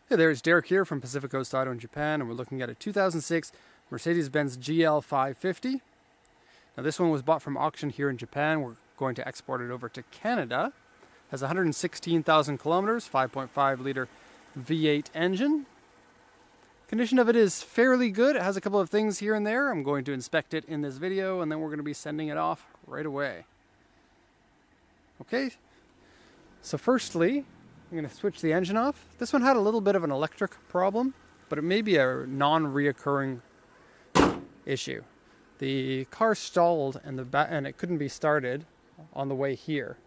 Hey there, it's Derek here from Pacific Coast Auto in Japan, and we're looking at a 2006 Mercedes-Benz GL550. Now this one was bought from auction here in Japan. We're going to export it over to Canada. It has 116,000 kilometers, 5.5 liter V8 engine. Condition of it is fairly good. It has a couple of things here and there. I'm going to inspect it in this video, and then we're going to be sending it off right away. Okay, so firstly, I'm going to switch the engine off. This one had a little bit of an electric problem, but it may be a non-reoccurring issue. The car stalled and it couldn't be started on the way here.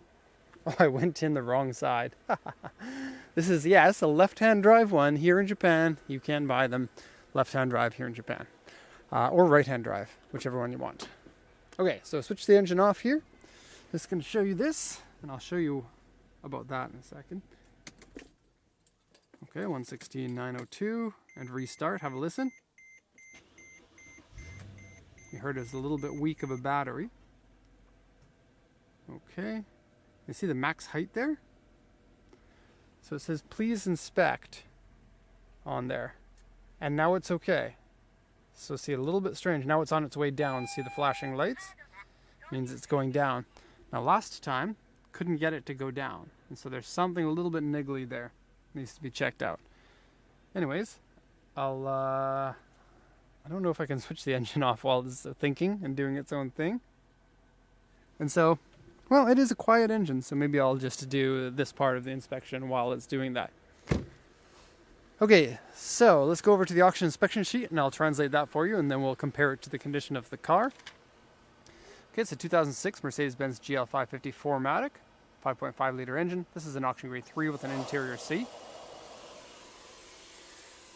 Oh, I went in the wrong side. This is, yes, a left-hand drive one here in Japan. You can buy them left-hand drive here in Japan. Or right-hand drive, whichever one you want. Okay, so switch the engine off here. Just going to show you this, and I'll show you about that in a second. Okay, 116,902, and restart. Have a listen. You heard it's a little bit weak of a battery. Okay, you see the max height there? So it says please inspect on there, and now it's okay. So see, a little bit strange. Now it's on its way down. See the flashing lights? Means it's going down. Now last time, couldn't get it to go down, and so there's something a little bit niggly there. Needs to be checked out. Anyways, I don't know if I can switch the engine off while it's thinking and doing its own thing. And so, well, it is a quiet engine, so maybe I'll just do this part of the inspection while it's doing that. Okay, so let's go over to the auction inspection sheet and I'll translate that for you, and then we'll compare it to the condition of the car. Okay, it's a 2006 Mercedes-Benz GL550 4MATIC. 5.5 liter engine. This is an auction grade 3 with an interior seat.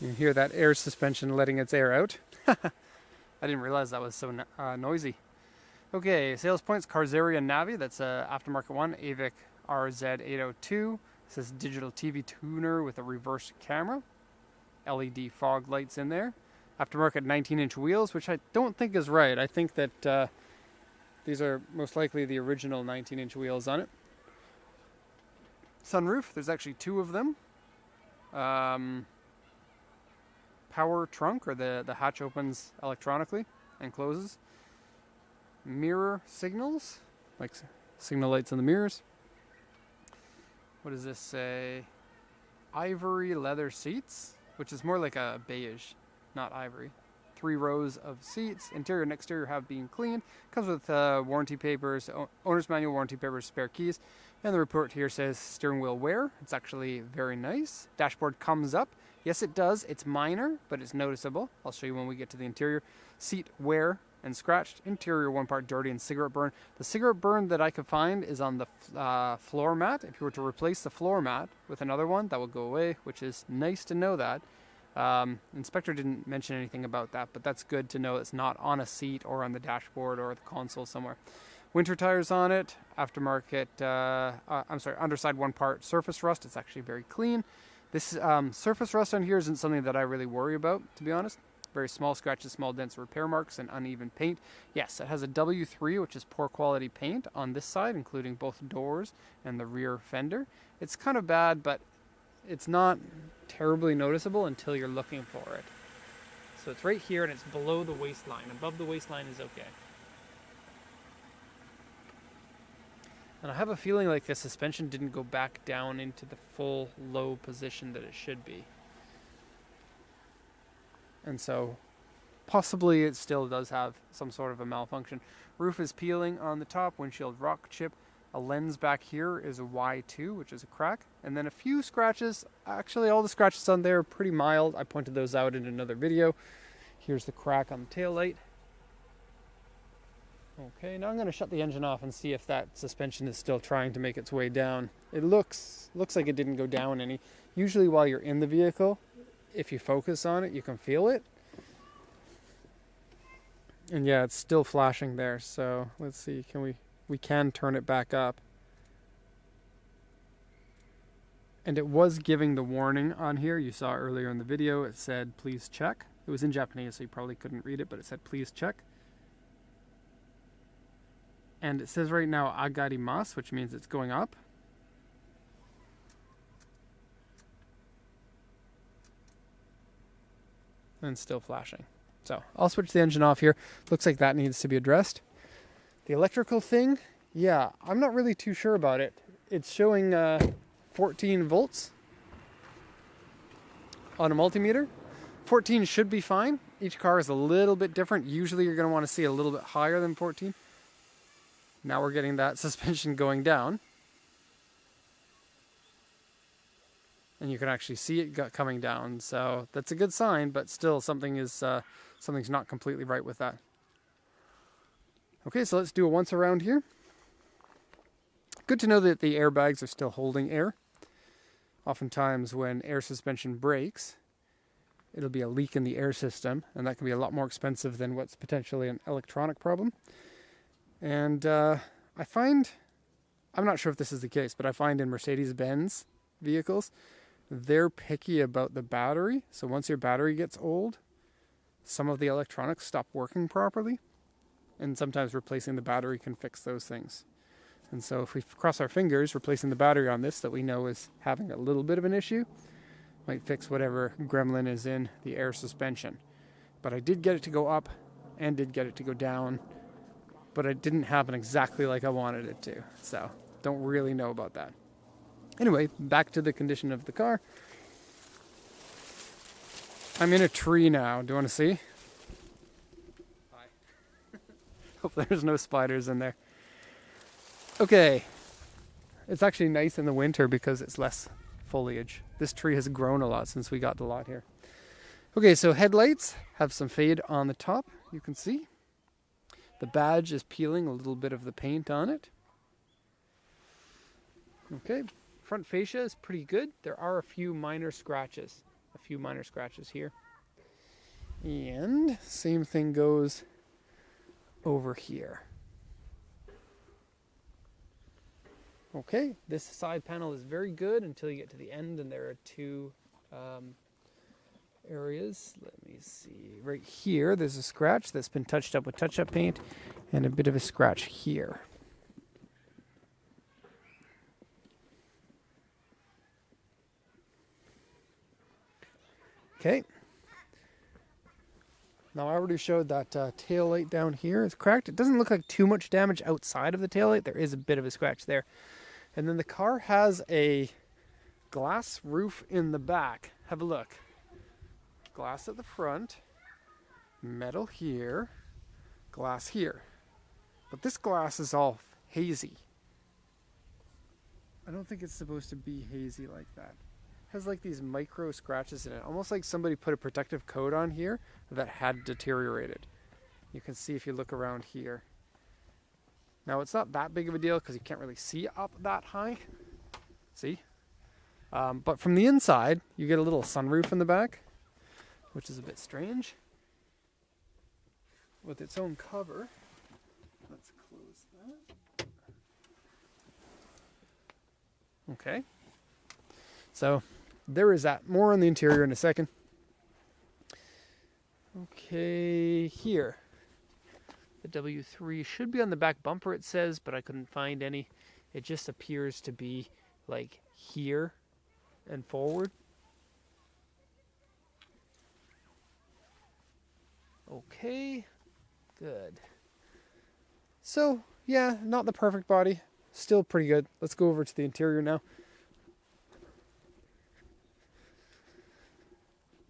You can hear that air suspension letting its air out. I didn't realize that was so noisy. Okay, sales points, Carzaria Navi, that's a aftermarket one, AVIC RZ802. This is digital TV tuner with a reverse camera. LED fog lights in there. Aftermarket 19-inch wheels, which I don't think is right. I think that these are most likely the original 19-inch wheels on it. Sunroof, there's actually two of them. Power trunk, or the hatch opens electronically and closes. Mirror signals, like signal lights in the mirrors. What does this say? Ivory leather seats, which is more like a beige, not ivory. 3 rows of seats. Interior and exterior have been cleaned. Comes with warranty papers, owner's manual, warranty papers, spare keys. And the report here says steering wheel wear. It's actually very nice. Dashboard comes up. Yes, it does. It's minor, but it's noticeable. I'll show you when we get to the interior. Seat wear and scratched. Interior one part dirty and cigarette burn. The cigarette burn that I could find is on the floor mat. If you were to replace the floor mat with another one, that would go away, which is nice to know that. Inspector didn't mention anything about that, but that's good to know it's not on a seat or on the dashboard or the console somewhere. Winter tires on it, aftermarket, underside one part surface rust. It's actually very clean. This surface rust on here isn't something that I really worry about, to be honest. Very small scratches, small dents, repair marks, and uneven paint. Yes, it has a W3, which is poor quality paint on this side, including both doors and the rear fender. It's kind of bad, but it's not terribly noticeable until you're looking for it. So it's right here and it's below the waistline. Above the waistline is okay. And I have a feeling like the suspension didn't go back down into the full low position that it should be. And so possibly it still does have some sort of a malfunction. Roof is peeling on the top, windshield rock chip. A lens back here is a Y2, which is a crack. And then a few scratches. Actually, all the scratches on there are pretty mild. I pointed those out in another video. Here's the crack on the taillight. Okay, now I'm going to shut the engine off and see if that suspension is still trying to make its way down. It looks like it didn't go down any. Usually while you're in the vehicle, if you focus on it, you can feel it. And yeah, it's still flashing there. So let's see, we can turn it back up. And it was giving the warning on here. You saw earlier in the video, it said, please check. It was in Japanese, so you probably couldn't read it, but it said, please check. And it says right now, agarimasu, which means it's going up. and still flashing. So I'll switch the engine off here. Looks like that needs to be addressed. The electrical thing, yeah, I'm not really too sure about it. It's showing 14 volts on a multimeter. 14 should be fine. Each car is a little bit different. Usually you're going to want to see a little bit higher than 14. Now we're getting that suspension going down. And you can actually see it coming down. So that's a good sign, but still something's not completely right with that. Okay, so let's do a once around here. Good to know that the airbags are still holding air. Oftentimes when air suspension breaks, it'll be a leak in the air system, and that can be a lot more expensive than what's potentially an electronic problem. And I find, I'm not sure if this is the case, but I find in Mercedes-Benz vehicles, they're picky about the battery. So once your battery gets old, some of the electronics stop working properly. And sometimes replacing the battery can fix those things. And so if we cross our fingers, replacing the battery on this that we know is having a little bit of an issue, might fix whatever gremlin is in the air suspension. But I did get it to go up and did get it to go down, but it didn't happen exactly like I wanted it to. So don't really know about that. Anyway, back to the condition of the car. I'm in a tree now. Do you want to see? Hi. Hope there's no spiders in there. Okay. It's actually nice in the winter because it's less foliage. This tree has grown a lot since we got the lot here. Okay, so headlights have some fade on the top, you can see. The badge is peeling a little bit of the paint on it. Okay, front fascia is pretty good. There are a few minor scratches. Here. And same thing goes over here. Okay, this side panel is very good until you get to the end, and there are two areas. Let me see. Right here, there's a scratch that's been touched up with touch-up paint, and a bit of a scratch here. Okay. Now I already showed that tail light down here is cracked. It doesn't look like too much damage outside of the tail light. There is a bit of a scratch there. And then the car has a glass roof in the back. Have a look. Glass at the front, metal here, glass here. But this glass is all hazy. I don't think it's supposed to be hazy like that. It has like these micro scratches in it, almost like somebody put a protective coat on here that had deteriorated. You can see if you look around here. Now it's not that big of a deal because you can't really see up that high. See? But from the inside, you get a little sunroof in the back, which is a bit strange. With its own cover. Let's close that. Okay. So there is that. More on the interior in a second. Okay, here. The W3 should be on the back bumper, it says, but I couldn't find any. It just appears to be like here and forward. Okay, good. So, yeah, not the perfect body. Still pretty good. Let's go over to the interior now.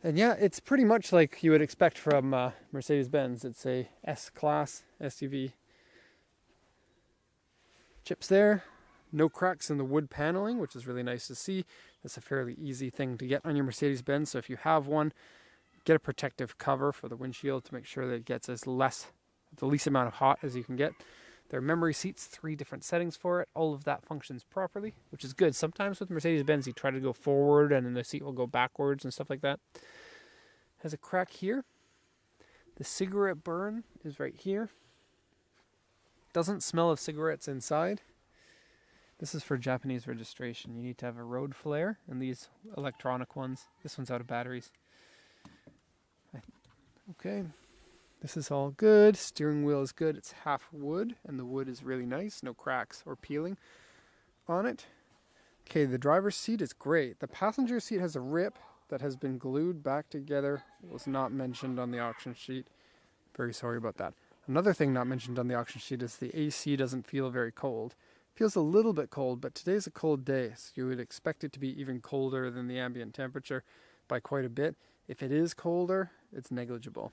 And yeah, it's pretty much like you would expect from Mercedes-Benz. It's a S-Class SUV. Chips there. No cracks in the wood paneling, which is really nice to see. That's a fairly easy thing to get on your Mercedes-Benz. So if you have one, get a protective cover for the windshield to make sure that it gets the least amount of hot as you can get. There are memory seats, 3 different settings for it. All of that functions properly, which is good. Sometimes with Mercedes-Benz, you try to go forward and then the seat will go backwards and stuff like that. Has a crack here. The cigarette burn is right here. Doesn't smell of cigarettes inside. This is for Japanese registration. You need to have a road flare, and these electronic ones. This one's out of batteries. Okay. This is all good. Steering wheel is good. It's half wood, and the wood is really nice. No cracks or peeling on it. Okay, the driver's seat is great. The passenger seat has a rip that has been glued back together. Was not mentioned on the auction sheet. Very sorry about that. Another thing not mentioned on the auction sheet is the AC doesn't feel very cold. Feels a little bit cold, but today's a cold day, so you would expect it to be even colder than the ambient temperature by quite a bit. If it is colder, it's negligible.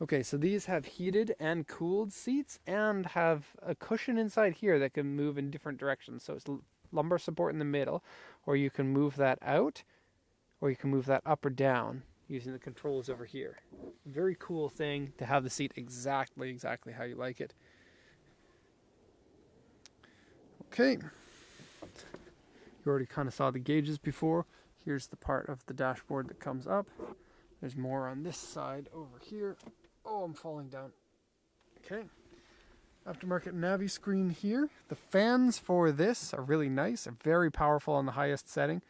Okay, so these have heated and cooled seats and have a cushion inside here that can move in different directions. So it's lumbar support in the middle, or you can move that out, or you can move that up or down using the controls over here. Very cool thing to have the seat exactly how you like it. Okay, you already kind of saw the gauges before. Here's the part of the dashboard that comes up. There's more on this side over here. Oh, I'm falling down. Okay, aftermarket Navi screen here. The fans for this are really nice. They're very powerful on the highest setting.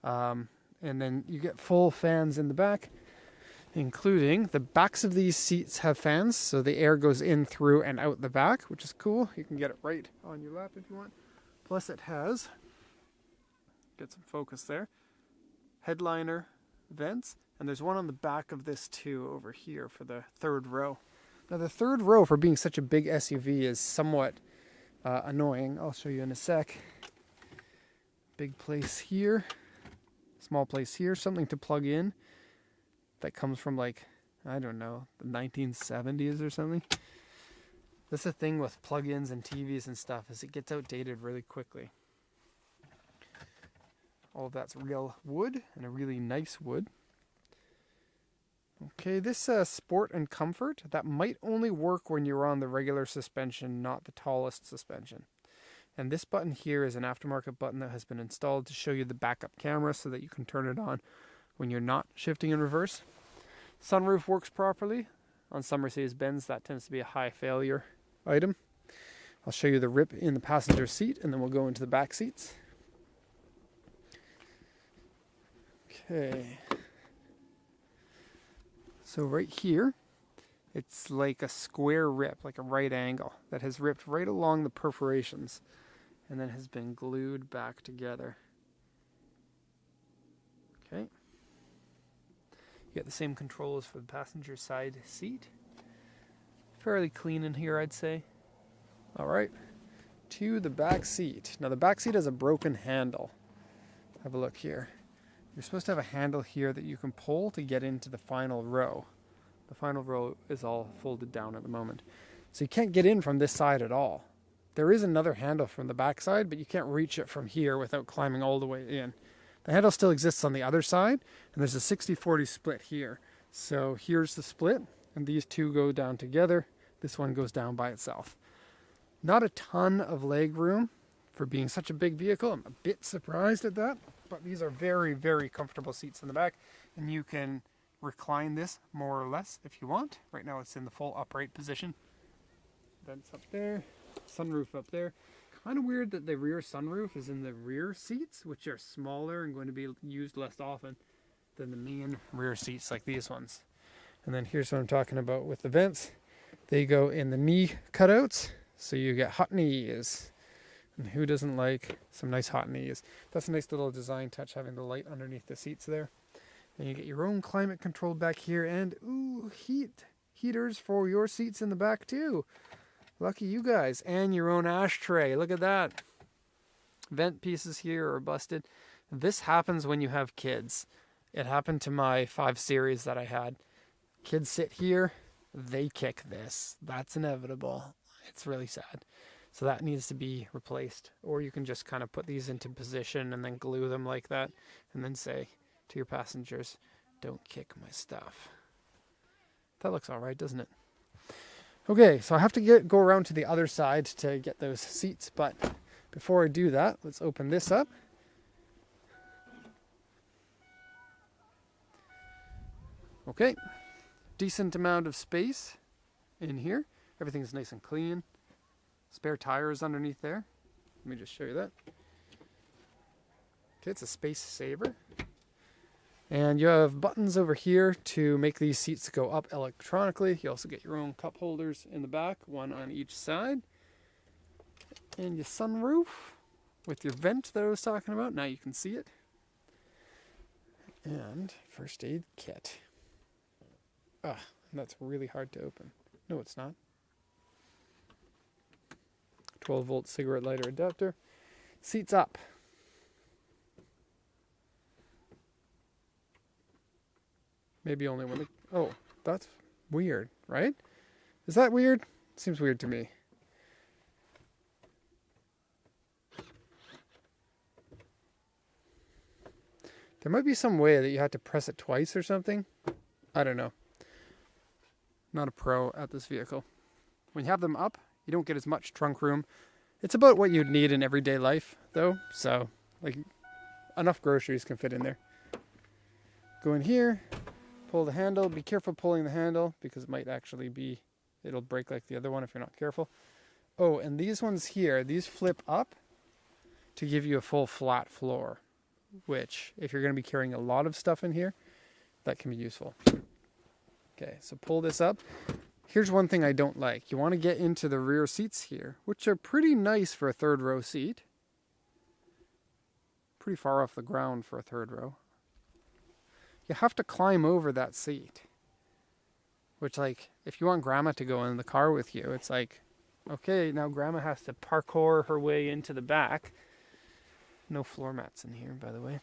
And then you get full fans in the back, including the backs of these seats have fans, so the air goes in, through, and out the back, which is cool. You can get it right on your lap if you want. Plus it has, get some focus there, headliner vents, and there's one on the back of this too over here for the third row. Now the third row for being such a big SUV is somewhat annoying. I'll show you in a sec. Big place here, small place here, something to plug in that comes from like, I don't know, the 1970s or something. That's the thing with plug-ins and TVs and stuff, is it gets outdated really quickly. All of that's real wood, and a really nice wood. Okay, this sport and comfort, that might only work when you're on the regular suspension, not the tallest suspension. And this button here is an aftermarket button that has been installed to show you the backup camera so that you can turn it on when you're not shifting in reverse. Sunroof works properly. On some Mercedes-Benz, that tends to be a high failure item. I'll show you the rip in the passenger seat, and then we'll go into the back seats. Okay. So right here, it's like a square rip, like a right angle, that has ripped right along the perforations and then has been glued back together. Okay. You get the same controls for the passenger side seat. Fairly clean in here, I'd say. All right, to the back seat. Now the back seat has a broken handle. Have a look here. You're supposed to have a handle here that you can pull to get into the final row. The final row is all folded down at the moment. So you can't get in from this side at all. There is another handle from the back side, but you can't reach it from here without climbing all the way in. The handle still exists on the other side, and there's a 60-40 split here. So here's the split, and these two go down together. This one goes down by itself. Not a ton of leg room for being such a big vehicle. I'm a bit surprised at that, but these are very comfortable seats in the back, and you can recline this more or less if you want. Right now it's in the full upright position. Vents up there, sunroof up there. Kind of weird that the rear sunroof is in the rear seats, which are smaller and going to be used less often than the main rear seats like these ones. And then here's what I'm talking about with the vents. They go in the knee cutouts, so you get hot knees. And who doesn't like some nice hot knees? That's a nice little design touch, having the light underneath the seats there. And you get your own climate control back here, and ooh, heaters for your seats in the back too. Lucky you guys. And your own ashtray. Look at that. Vent pieces here are busted. This happens when you have kids. It happened to my 5 Series that I had. Kids sit here, they kick this. That's inevitable. It's really sad. So that needs to be replaced. Or you can just kind of put these into position and then glue them like that, and then say to your passengers, don't kick my stuff. That looks all right, doesn't it? Okay, so I have to go around to the other side to get those seats, but before I do that, let's open this up. Okay, decent amount of space in here. Everything's nice and clean. Spare tires underneath there. Let me just show you that. Okay, it's a space saver. And you have buttons over here to make these seats go up electronically. You also get your own cup holders in the back, one on each side. And your sunroof with your vent that I was talking about. Now you can see it. And first aid kit. Ah, that's really hard to open. No, it's not. 12-volt cigarette lighter adapter. Seats up. Maybe only when the... Oh, that's weird, right? Is that weird? Seems weird to me. There might be some way that you have to press it twice or something. I don't know. Not a pro at this vehicle. When you have them up, you don't get as much trunk room. It's about what you'd need in everyday life, though. So, like, enough groceries can fit in there. Go in here, pull the handle. Be careful pulling the handle because it might actually be, it'll break like the other one if you're not careful. Oh, and these ones here, these flip up to give you a full flat floor, which, if you're going to be carrying a lot of stuff in here, that can be useful. Okay, so pull this up. Here's one thing I don't like. You want to get into the rear seats here, which are pretty nice for a third row seat. Pretty far off the ground for a third row. You have to climb over that seat. Which, like, if you want Grandma to go in the car with you, it's like, okay, now Grandma has to parkour her way into the back. No floor mats in here, by the way.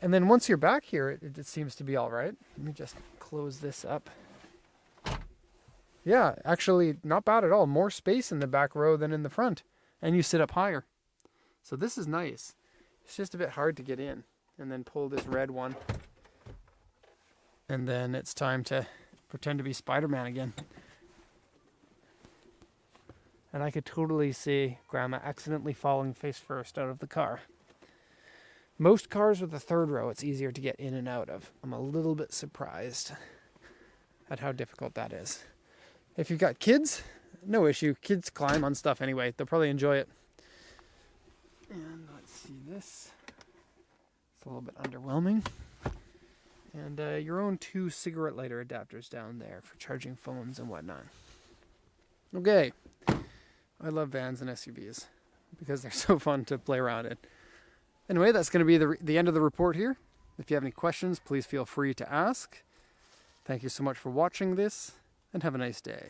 And then once you're back here, it seems to be all right. Let me just close this up. Yeah, actually not bad at all. More space in the back row than in the front. And you sit up higher. So this is nice. It's just a bit hard to get in. And then pull this red one. And then it's time to pretend to be Spider-Man again. And I could totally see Grandma accidentally falling face first out of the car. Most cars with a third row, it's easier to get in and out of. I'm a little bit surprised at how difficult that is. If you've got kids, no issue. Kids climb on stuff anyway. They'll probably enjoy it. And let's see this. It's a little bit underwhelming. And your own 2 cigarette lighter adapters down there for charging phones and whatnot. Okay. I love vans and SUVs because they're so fun to play around in. Anyway, that's going to be the end of the report here. If you have any questions, please feel free to ask. Thank you so much for watching this, and have a nice day.